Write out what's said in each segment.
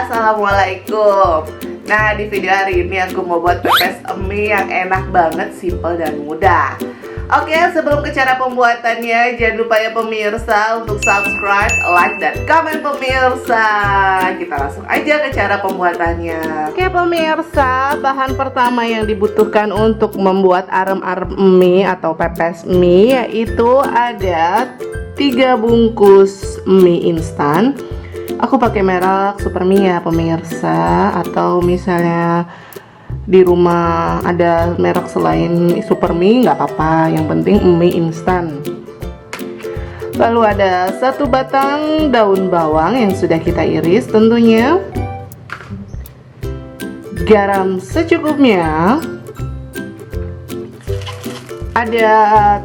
Assalamualaikum. Nah, di video hari ini aku mau buat pepes mie yang enak banget, simple dan mudah. Oke, sebelum ke cara pembuatannya, jangan lupa ya pemirsa untuk subscribe, like, dan komen pemirsa. Kita langsung aja ke cara pembuatannya. Oke pemirsa, bahan pertama yang dibutuhkan untuk membuat arem-arem mie atau pepes mie yaitu ada 3 bungkus mie instan. Aku pakai merek Supermie ya pemirsa, atau misalnya di rumah ada merek selain Supermie nggak apa-apa, yang penting mie instan. Lalu ada 1 batang daun bawang yang sudah kita iris tentunya, garam secukupnya, ada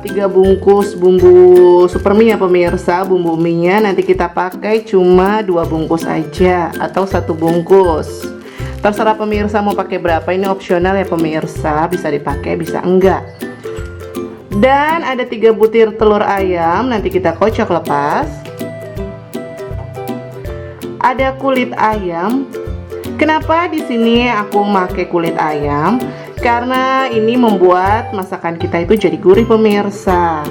3 bungkus bumbu Supermie ya pemirsa. Bumbu mie-nya nanti kita pakai cuma 2 bungkus aja atau 1 bungkus, terserah pemirsa mau pakai berapa, ini opsional ya pemirsa, bisa dipakai bisa enggak. Dan ada 3 butir telur ayam, nanti kita kocok lepas. Ada kulit ayam. Kenapa di sini aku pakai kulit ayam? Karena ini membuat masakan kita itu jadi gurih pemirsa.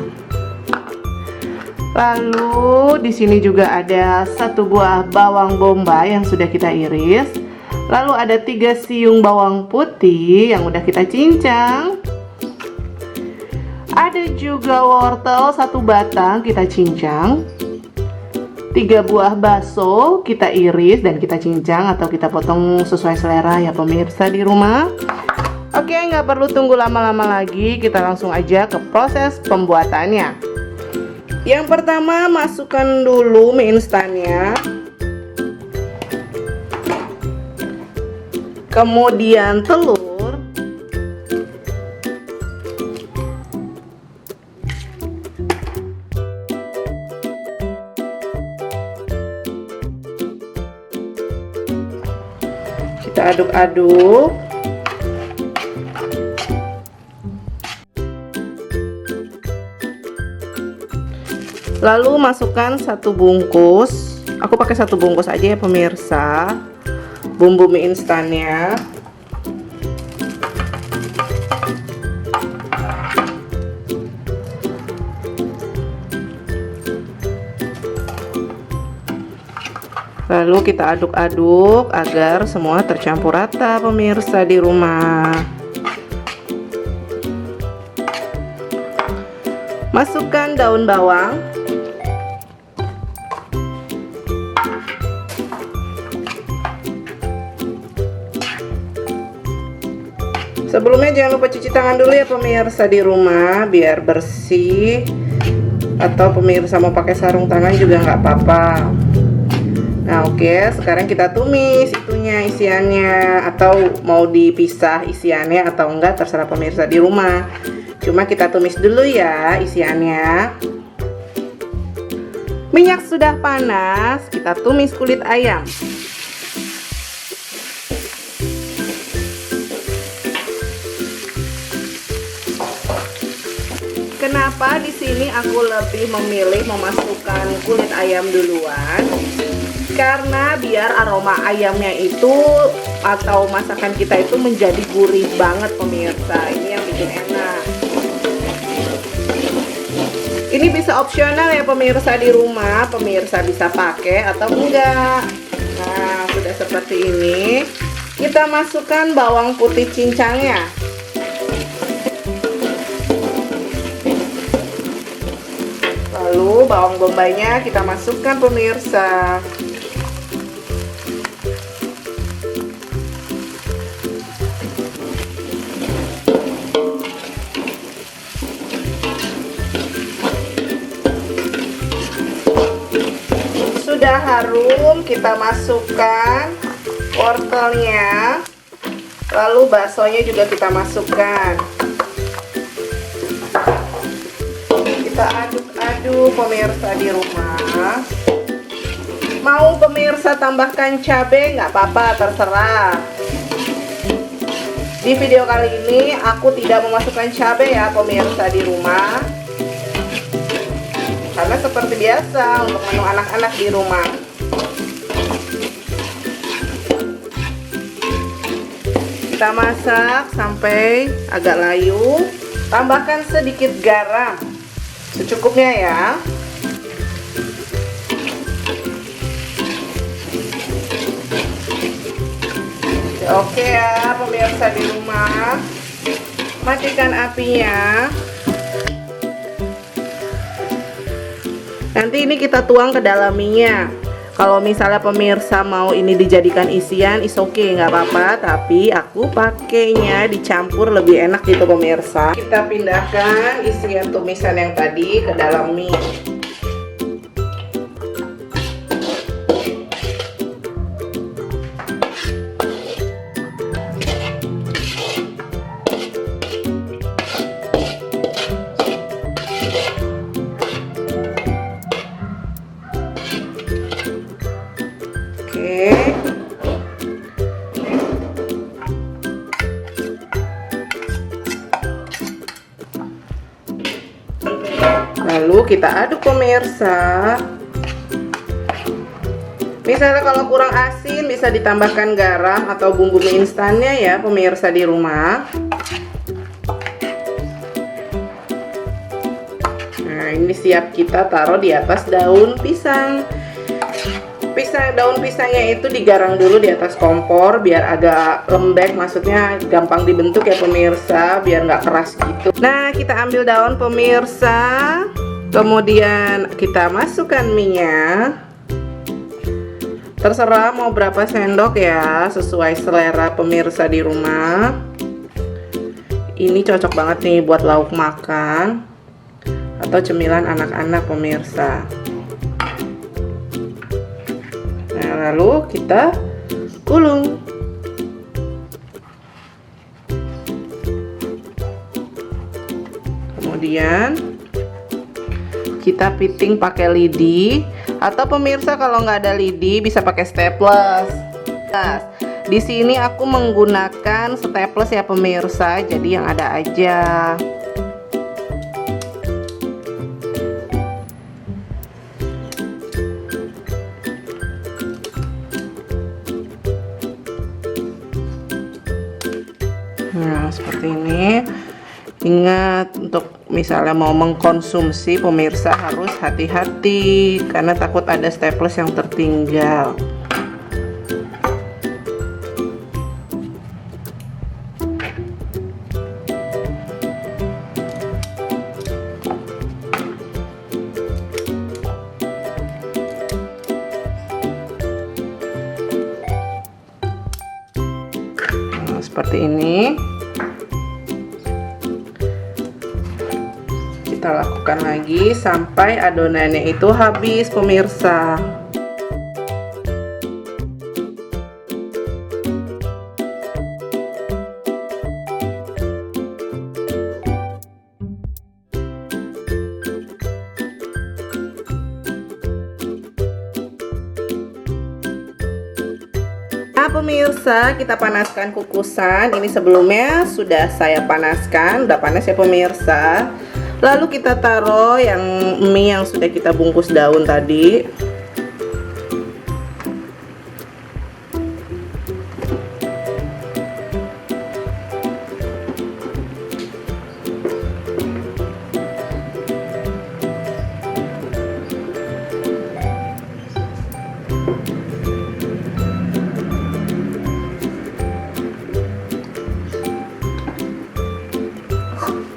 Lalu di sini juga ada 1 buah bawang bombay yang sudah kita iris. Lalu ada 3 siung bawang putih yang udah kita cincang. Ada juga wortel 1 batang kita cincang. 3 buah bakso kita iris dan kita cincang atau kita potong sesuai selera ya pemirsa di rumah. Oke, nggak perlu tunggu lama-lama lagi, kita langsung aja ke proses pembuatannya. Yang pertama, masukkan dulu mie instannya. Kemudian telur. Kita aduk-aduk. Lalu masukkan 1 bungkus. Aku pakai 1 bungkus aja ya pemirsa, bumbu mie instannya. Lalu kita aduk-aduk agar semua tercampur rata pemirsa di rumah. Masukkan daun bawang. Sebelumnya jangan lupa cuci tangan dulu ya pemirsa di rumah biar bersih, atau pemirsa mau pakai sarung tangan juga nggak apa-apa. Nah oke, sekarang kita tumis itunya, isiannya, atau mau dipisah isiannya atau enggak terserah pemirsa di rumah. Cuma kita tumis dulu ya isiannya. Minyak sudah panas, kita tumis kulit ayam. Kenapa di sini aku lebih memilih memasukkan kulit ayam duluan? Karena biar aroma ayamnya itu atau masakan kita itu menjadi gurih banget pemirsa. Ini yang bikin enak. Ini bisa opsional ya pemirsa di rumah, pemirsa bisa pakai atau enggak. Nah, sudah seperti ini. Kita masukkan bawang putih cincangnya. Lalu bawang bombaynya kita masukkan pemirsa. Sudah harum, kita masukkan wortelnya. Lalu baksonya juga kita masukkan. Kita aduk-aduk pemirsa di rumah. Mau pemirsa tambahkan cabai nggak apa-apa, terserah. Di video kali ini aku tidak memasukkan cabai ya pemirsa di rumah, karena seperti biasa untuk menu anak-anak di rumah. Kita masak sampai agak layu. Tambahkan sedikit garam secukupnya ya. Oke ya pemirsa di rumah, matikan apinya. Nanti ini kita tuang ke dalam minyak. Kalau misalnya pemirsa mau ini dijadikan isian, is okay, nggak apa-apa. Tapi aku pakainya dicampur lebih enak gitu pemirsa. Kita pindahkan isian tumisan yang tadi ke dalam mie. Lalu kita aduk pemirsa. Misalnya kalau kurang asin bisa ditambahkan garam atau bumbu mie instannya ya pemirsa di rumah. Nah ini siap kita taruh di atas daun pisang. Daun pisangnya itu digarang dulu di atas kompor biar agak lembek, maksudnya gampang dibentuk ya pemirsa, biar nggak keras gitu. Nah kita ambil daun pemirsa, kemudian kita masukkan minyak. Terserah mau berapa sendok ya, sesuai selera pemirsa di rumah. Ini cocok banget nih buat lauk makan atau cemilan anak-anak pemirsa. Nah, lalu kita gulung. Kemudian kita piting pakai lidi, atau pemirsa kalau nggak ada lidi bisa pakai staples. Nah, di sini aku menggunakan staples ya pemirsa, jadi yang ada aja. Nah seperti ini. Ingat untuk misalnya mau mengkonsumsi pemirsa harus hati-hati karena takut ada staples yang tertinggal. Nah, seperti ini. Kita lakukan lagi sampai adonannya itu habis pemirsa. Nah pemirsa, kita panaskan kukusan. Ini sebelumnya sudah saya panaskan, udah panas ya pemirsa. Lalu kita taruh yang mie yang sudah kita bungkus daun tadi.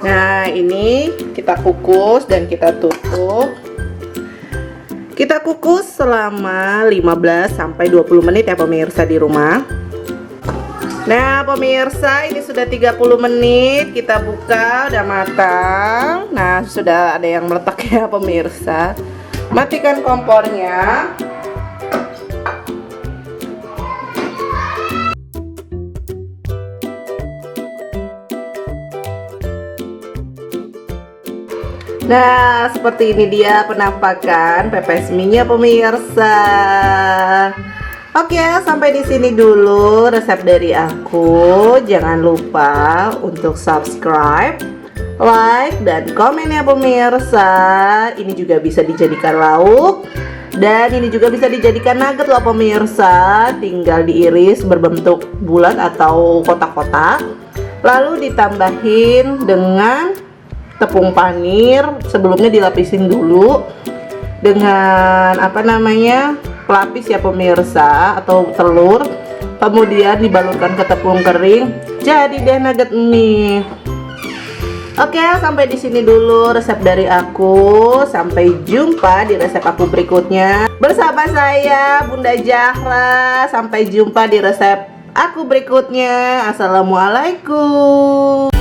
Nah ini kita kukus dan kita tutup. Kita kukus selama 15-20 menit ya pemirsa di rumah. Nah pemirsa, ini sudah 30 menit. Kita buka, udah matang. Nah sudah ada yang meletak ya pemirsa. Matikan kompornya. Nah, seperti ini dia penampakan pepes mie-nya pemirsa. Oke, sampai di sini dulu resep dari aku. Jangan lupa untuk subscribe, like dan komen ya pemirsa. Ini juga bisa dijadikan lauk dan ini juga bisa dijadikan nugget loh pemirsa. Tinggal diiris berbentuk bulat atau kotak-kotak, lalu ditambahin dengan tepung panir. Sebelumnya dilapisin dulu dengan pelapis ya pemirsa, atau telur. Kemudian dibalurkan ke tepung kering. Jadi deh nugget mie. Oke, sampai di sini dulu resep dari aku. Sampai jumpa di resep aku berikutnya bersama saya Bunda Zahra. Sampai jumpa di resep aku berikutnya. Assalamualaikum.